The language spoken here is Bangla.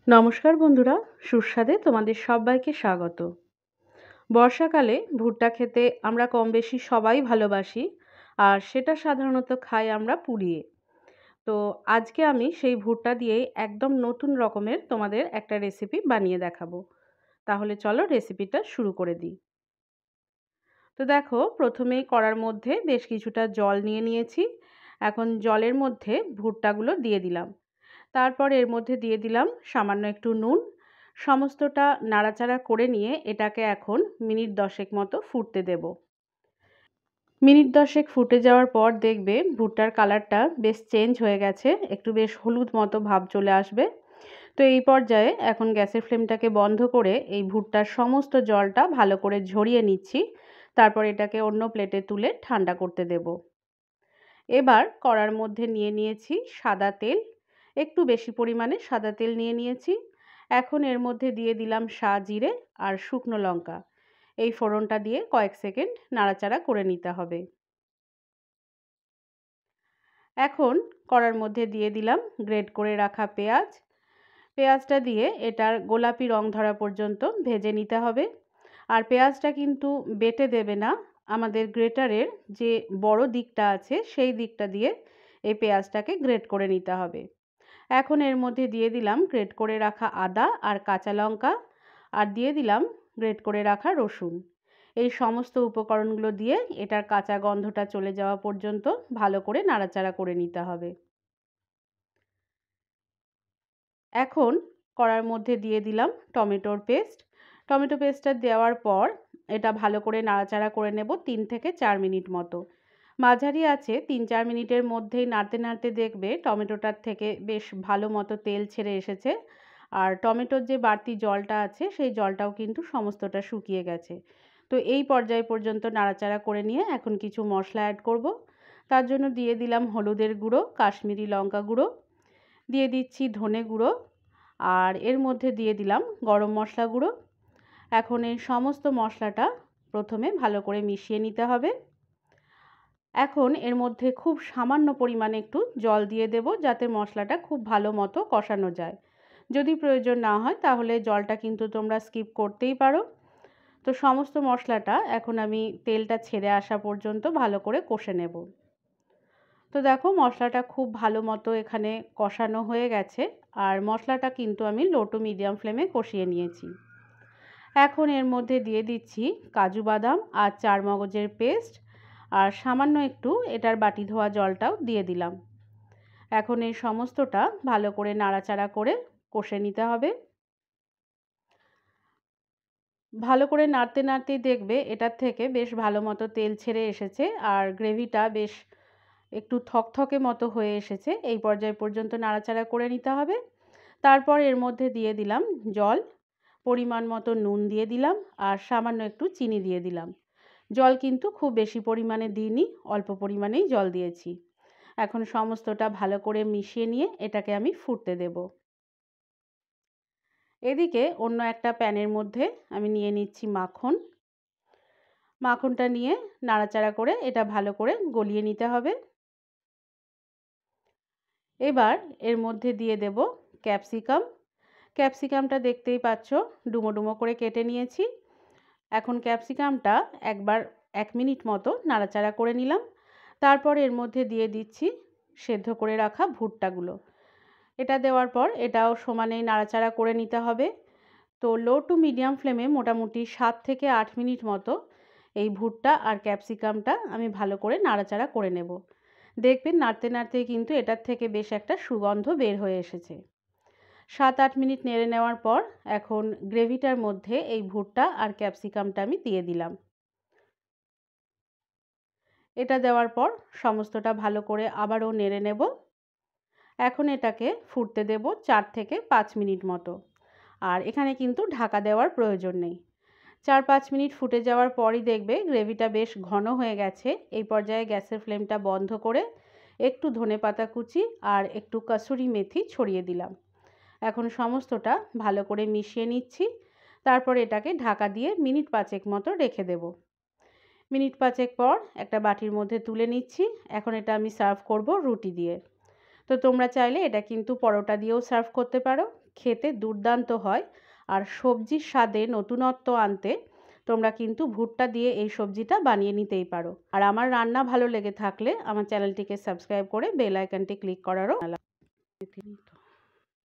নমস্কার বন্ধুরা, সুস্বাদে তোমাদের সবাইকে স্বাগত। বর্ষাকালে ভুট্টা খেতে আমরা কমবেশি সবাই ভালোবাসি, আর সেটা সাধারণত খাই আমরা পুড়িয়ে। তো আজকে আমি সেই ভুট্টা দিয়েই একদম নতুন রকমের তোমাদের একটা রেসিপি বানিয়ে দেখাবো। তাহলে চলো রেসিপিটা শুরু করে দিই। তো দেখো, প্রথমেই কড়ার মধ্যে বেশ কিছুটা জল নিয়ে নিয়েছি। এখন জলের মধ্যে ভুট্টাগুলো দিয়ে দিলাম। তারপর এর মধ্যে দিয়ে দিলাম সামান্য একটু নুন। সমস্তটা নাড়াচাড়া করে নিয়ে এটাকে এখন মিনিট 10 মতো ফুটতে দেব। মিনিট 10 ফুটে যাওয়ার পর দেখবে ভুট্টার কালারটা বেশ চেঞ্জ হয়ে গেছে, একটু বেশ হলুদ মতো ভাব চলে আসবে। তো এই পর্যায়ে এখন গ্যাসের ফ্লেমটাকে বন্ধ করে এই ভুট্টার সমস্ত জলটা ভালো করে ঝরিয়ে নিচ্ছি। তারপর এটাকে অন্য প্লেটে তুলে ঠান্ডা করতে দেব। এবার কড়ার মধ্যে নিয়ে নিয়েছি সাদা তেল। একটু বেশি পরিমাণে সাদা তেল নিয়ে নিয়েছি। এখন এর মধ্যে দিয়ে দিলাম জিরে আর শুকনো লঙ্কা। এই ফোড়নটা দিয়ে কয়েক সেকেন্ড নাড়াচাড়া করে নিতে হবে। এখন কড়ার মধ্যে দিয়ে দিলাম গ্রেট করে রাখা পেঁয়াজ। পেঁয়াজটা দিয়ে এটার গোলাপি রং ধরা পর্যন্ত ভেজে নিতে হবে। আর পেঁয়াজটা কিন্তু বেটে দেবে না, আমাদের গ্রেটারের যে বড় দিকটা আছে সেই দিকটা দিয়ে এই পেঁয়াজটাকে গ্রেট করে নিতে হবে। এখন এর মধ্যে দিয়ে দিলাম গ্রেট করে রাখা আদা আর কাঁচা লঙ্কা, আর দিয়ে দিলাম গ্রেট করে রাখা রসুন। এই সমস্ত উপকরণগুলো দিয়ে এটার কাঁচা গন্ধটা চলে যাওয়া পর্যন্ত ভালো করে নাড়াচাড়া করে নিতে হবে। এখন কড়ার মধ্যে দিয়ে দিলাম টমেটোর পেস্ট। টমেটো পেস্টটা দেওয়ার পর এটা ভালো করে নাড়াচাড়া করে নেব 3 থেকে 4 মিনিট মতো। মাঝারি আছে 3-4 মিনিটের মধ্যেই নাড়তে নাড়তে দেখবে টমেটোটার থেকে বেশ ভালো মতো তেল ছেড়ে এসেছে। আর টমেটোর যে বাড়তি জলটা আছে সেই জলটাও কিন্তু সমস্তটা শুকিয়ে গেছে। তো এই পর্যায় পর্যন্ত নাড়াচাড়া করে নিয়ে এখন কিছু মশলা অ্যাড করব। তার জন্য দিয়ে দিলাম হলুদের গুঁড়ো, কাশ্মীরি লঙ্কা গুঁড়ো, দিয়ে দিচ্ছি ধনে গুঁড়ো, আর এর মধ্যে দিয়ে দিলাম গরম মশলা গুঁড়ো। এখন এই সমস্ত মশলাটা প্রথমে ভালো করে মিশিয়ে নিতে হবে। এখন এর মধ্যে খুব সামান্য পরিমাণে একটু জল দিয়ে দেব, যাতে মশলাটা খুব ভালো মতো কষানো যায়। যদি প্রয়োজন না হয় তাহলে জলটা কিন্তু তোমরা স্কিপ করতেই পারো। তো সমস্ত মশলাটা এখন আমি তেলটা ছেড়ে আসা পর্যন্ত ভালো করে কষে নেব। তো দেখো, মশলাটা খুব ভালো মতো এখানে কষানো হয়ে গেছে। আর মশলাটা কিন্তু আমি লো টু মিডিয়াম ফ্লেমে কষিয়ে নিয়েছি। এখন এর মধ্যে দিয়ে দিচ্ছি কাজু বাদাম আর চারমগজের পেস্ট, আর সামান্য একটু এটার বাটি ধোয়া জলটাও দিয়ে দিলাম। এখন এই সমস্তটা ভালো করে নাড়াচাড়া করে কষে নিতে হবে। ভালো করে নাড়তে নাড়তেই দেখবে এটার থেকে বেশ ভালো মতো তেল ছেড়ে এসেছে, আর গ্রেভিটা বেশ একটু থকথকে মতো হয়ে এসেছে। এই পর্যায় পর্যন্ত নাড়াচাড়া করে নিতে হবে। তারপর এর মধ্যে দিয়ে দিলাম জল, পরিমাণ মতো নুন দিয়ে দিলাম, আর সামান্য একটু চিনি দিয়ে দিলাম। জল কিন্তু খুব বেশি পরিমাণে দিইনি, অল্প পরিমাণেই জল দিয়েছি। এখন সমস্তটা ভালো করে মিশিয়ে নিয়ে এটাকে আমি ফুটতে দেব। এদিকে অন্য একটা প্যানের মধ্যে আমি নিয়ে নিচ্ছি মাখন। মাখনটা নিয়ে নাড়াচাড়া করে এটা ভালো করে গলিয়ে নিতে হবে। এবার এর মধ্যে দিয়ে দেব ক্যাপসিকাম। ক্যাপসিকামটা দেখতেই পাচ্ছ ডুমো ডুমো করে কেটে নিয়েছি। এখন ক্যাপসিকামটা একবার 1 মিনিট মতো নাড়াচাড়া করে নিলাম। তারপর এর মধ্যে দিয়ে দিচ্ছি সেদ্ধ করে রাখা ভুট্টাগুলো। এটা দেওয়ার পর এটাও সমানে নাড়াচাড়া করে নিতে হবে। তো লো টু মিডিয়াম ফ্লেমে মোটামুটি 7 থেকে 8 মিনিট মতো এই ভুট্টা আর ক্যাপসিকামটা আমি ভালো করে নাড়াচাড়া করে নেব। দেখবেন নাড়তে নাড়তেই কিন্তু এটার থেকে বেশ একটা সুগন্ধ বের হয়ে এসেছে। 7-8 মিনিট নেড়ে নেওয়ার পর এখন গ্রেভিটার মধ্যে এই ভুট্টা আর ক্যাপসিকামটা আমি দিয়ে দিলাম। এটা দেওয়ার পর সমস্তটা ভালো করে আবারও নেড়ে নেব। এখন এটাকে ফুটতে দেব 4 থেকে 5 মিনিট মতো। আর এখানে কিন্তু ঢাকা দেওয়ার প্রয়োজন নেই। 4-5 মিনিট ফুটে যাওয়ার পরই দেখবে গ্রেভিটা বেশ ঘন হয়ে গেছে। এই পর্যায়ে গ্যাসের ফ্লেমটা বন্ধ করে একটু ধনেপাতা কুচি আর একটু কসুরি মেথি ছড়িয়ে দিলাম। এখন সমস্তটা ভালো করে মিশিয়ে নিচ্ছি। তারপর এটাকে ঢাকা দিয়ে মিনিট 5 মতো রেখে দেব। মিনিট 5 পর একটা বাটির মধ্যে তুলে নিচ্ছি। এখন এটা আমি সার্ভ করব রুটি দিয়ে। তো তোমরা চাইলে এটা কিন্তু পরোটা দিয়েও সার্ভ করতে পারো। খেতে দুর্দান্ত হয়। আর সবজির স্বাদে নতুনত্ব আনতে তোমরা কিন্তু ভুট্টা দিয়ে এই সবজিটা বানিয়ে নিতেই পারো। আর আমার রান্না ভালো লেগে থাকলে আমার চ্যানেলটিকে সাবস্ক্রাইব করে বেল আইকনটি ক্লিক করারও